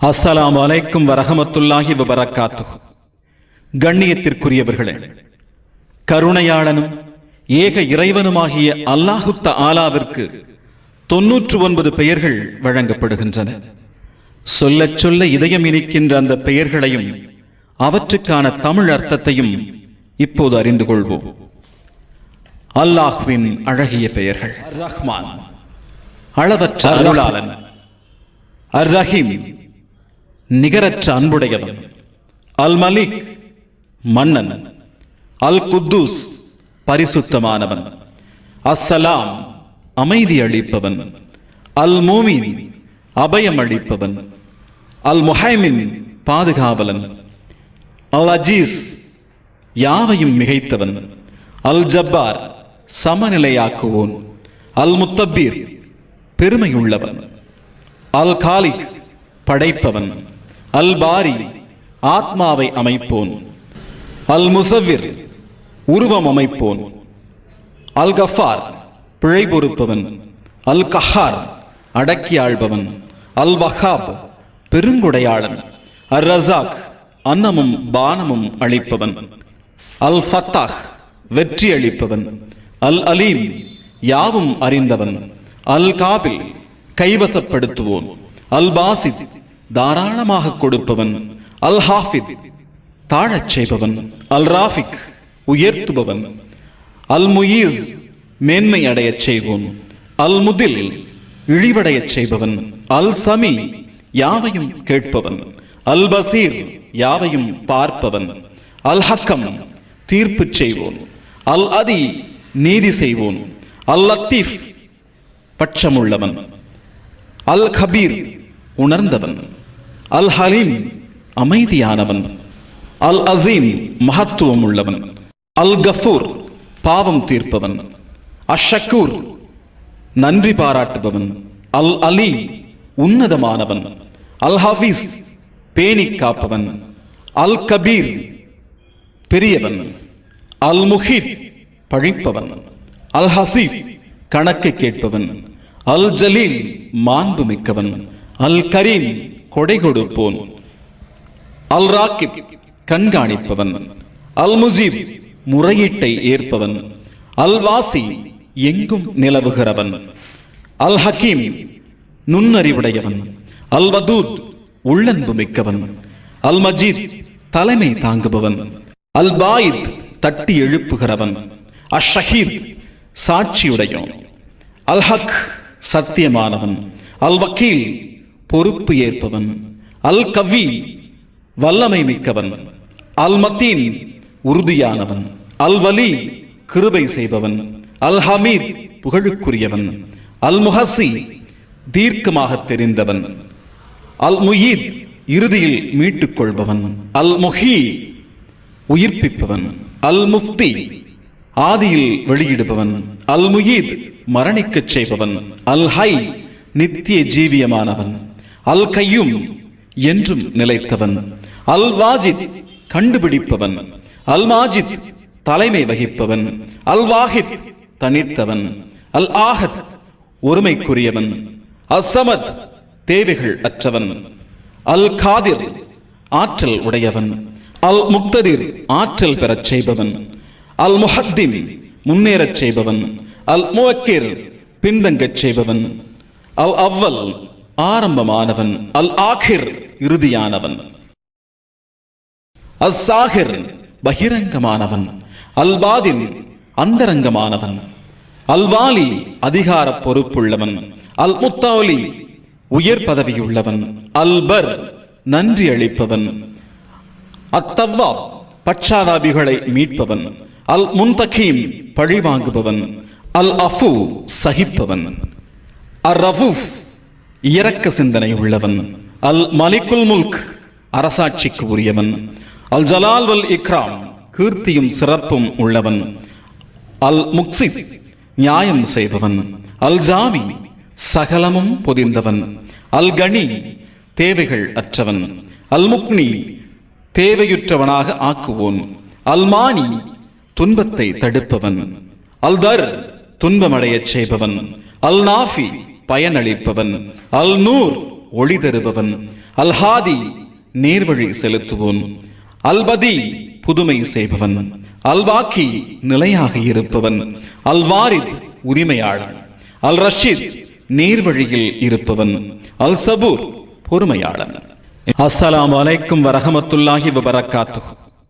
அஸ்ஸலாமு அலைக்கும் வரஹமத்துல்லாஹி வபரகாத்துஹு. கண்ணியத்திற்குரியவர்களே, கருணையாளனும் ஏக இறைவனுமாகிய அல்லாஹு தஆலாவிற்கு 99 பெயர்கள் வழங்கப்படுகின்றன. சொல்ல சொல்ல இதயம் இனிக்கின்ற அந்த பெயர்களையும் அவற்றுக்கான தமிழ் அர்த்தத்தையும் இப்போது அறிந்து கொள்வோம். அல்லாஹ்வின் அழகிய பெயர்கள்: அர் ரஹ்மான், அளவற்ற அருளாளன்; அர் ரஹீம், நிகரற்ற அன்புடையவன்; அல் மலிக், மன்னன்; அல் குத்தூஸ், பரிசுத்தமானவன்; அஸ்ஸலாம், அமைதி அளிப்பவன்; அல் மூமின், அபயம் அளிப்பவன்; அல் முஹைமின், பாதுகாவலன்; அல் அஜீஸ், யாவையும் மிகைத்தவன்; அல் ஜப்பார், சமநிலையாக்குவோன்; அல் முத்தப்பீர், பெருமையுள்ளவன்; அல் காலிக், படைப்பவன்; அல் பாரி, ஆத்மாவை அமைப்போன்; அல் முசவ்விர், உருவம் அமைப்போன்; அல் கஃபார், பிழை பொறுப்பவன்; அல் கஹார், அடக்கி ஆள்பவன்; அல் வஹாப், பெருங்கொடையாளன்; அர் ரஸாக், அன்னமும் பானமும் அளிப்பவன்; அல் ஃபத்தாஹ், வெற்றி அளிப்பவன்; அல் அலீம், யாவும் அறிந்தவன்; அல் காபில், கைவசப்படுத்துவோன்; அல் பாசித், தாராளமாக கொடுப்பவன்; அல் ஹாஃபித், தாழச் செய்பவன்; அல் ராஃபிக், உயர்த்துபவன்; அல் முயீஸ், மேன்மை அடையச் செய்வோன்; அல் முதில், இழிவடையச் செய்பவன்; அல் சமி, யாவையும் கேட்பவன்; அல் பசீர், யாவையும் பார்ப்பவன்; அல் ஹக்கம், தீர்ப்பு செய்வோன்; அல் அதி, நீதி செய்வோன்; அல் லத்தீஃப், பட்சமுள்ளவன்; அல் கபீர், உணர்ந்தவன்; அல் ஹலீம், அமைதியானவன்; அல் அசீம், மகத்துவம் உள்ளவன்; அல் கஃபூர், பாவம் தீர்ப்பவன்; அஷக்கூர், நன்றி பாராட்டுபவன்; அல் அலி, உன்னதமானவன்; அல் ஹபீஸ், பேணி காப்பவன்; அல் கபீர், பெரியவன்; அல் முஹீத், பழிப்பவன்; அல் ஹசீப், கணக்கு கேட்பவன்; அல் ஜலீல், மாண்பு மிக்கவன்; அல் கரீம், கொடை கொடுப்போன்; அல் ராக்கிப், கண்காணிப்பவன்; அல் முஜீப், முறையீட்டை ஏற்பவன்; அல் வாசி, எங்கும் நிலவுகிறவன்; அல் ஹக்கீம், நுண்ணறிவுடையவன்; அல் வதூத், உள்ளன்பு மிக்கவன்; அல் மஜீத், தலைமை தாங்குபவன்; அல் பாயித், தட்டி எழுப்புகிறவன்; அஷ் ஷஹீத், சாட்சியுடையவன்; அல் ஹக், சத்தியமானவன்; அல் வக்கீல், பொறுப்பு ஏற்பவன்; அல் கவி, வல்லமை மிக்கவன்; அல் மத்தீன், உறுதியானவன்; அல் வலி, கிருபை செய்பவன்; அல் ஹமீத், புகழுக்குரியவன்; அல் முஹசி, தீர்க்கமாக தெரிந்தவன்; அல் முயீத், இறுதியில் மீட்டுக் கொள்பவன்; அல் முஹி, உயிர்ப்பிப்பவன்; அல் முஃப்தி, ஆதியில் வெளியிடுபவன்; அல் முயீத், மரணிக்கச் செய்பவன்; அல் ஹை, நித்திய ஜீவியமானவன்; அல் கையும், என்றும் நிலைத்தவன்; அல் வாஜித், கண்டுபிடிப்பவன்; அல் மாஜித், தலைமை வகிப்பவன்; அல் வாஹித், தனித்தவன்; அல் ஆஹத், ஒருமைக்குரியவன்; அல் சமத், தேவைகள் அற்றவன்; அல் காதிர், ஆற்றல் உடையவன்; அல் முக்ததிர், ஆற்றல் பெறச் செய்பவன்; அல் முஹத்திம், முன்னேறச் செய்பவன்; அல் முவக்கிர், பின்தங்கச் செய்பவன்; அல் அவ்வல், ஆரம்பமானவன்; அல் ஆகிர், இறுதியானவன்; அல் சாஹிர், பகிரங்கமானவன்; அல் பாதின், அந்தரங்கமானவன்; அல் வாலி, அதிகார பொறுப்புள்ளவன்; அல் முத்தௌலி, உயர் பதவியுள்ளவன்; அல் பர், நன்றி அளிப்பவன்; அத்தவ்வாப், பச்சாதாபிகளை மீட்பவன்; அல் முன்தகீம், பழிவாங்குபவன்; அல் அஃபு, சகிப்பவன்; அர் ரஃபூஃப், இரக்க சிந்தனை உள்ளவன்; அல் மலிக்குல் முல்க், அரசாட்சிக்கு உரியவன்; அல் ஜலால் வல் இக்ராம், கீர்த்தியும் சிறப்பும் உள்ளவன்; அல் முக்சித், நியாயம் செய்பவன்; அல் ஜாமி, சகலமும் பொதிந்தவன்; அல் கனி, தேவைகள் அற்றவன்; அல் முக்னி, தேவையுற்றவனாக ஆக்குவோன்; அல் மானி, துன்பத்தை தடுப்பவன்; அல் தர், துன்பமடையச் செய்பவன்; அல் நாஃபி, பயனளிப்பவன்; அல் நூர், ஒளி தருபவன்; அல் ஹாதி நேர்வழி செலுத்துவோன், அல் பதி புதுமை செய்பவன், அல் வாக்கி நிலையாக இருப்பவன், அல் வாரித் உரிமையாளன், அல் ரஷீத் நேர்வழியில் இருப்பவன், அல் சபூர் பொறுமையாளன். அஸ்ஸலாமு அலைக்கும் வரஹமத்துல்லாஹி வபரகாத்துஹு.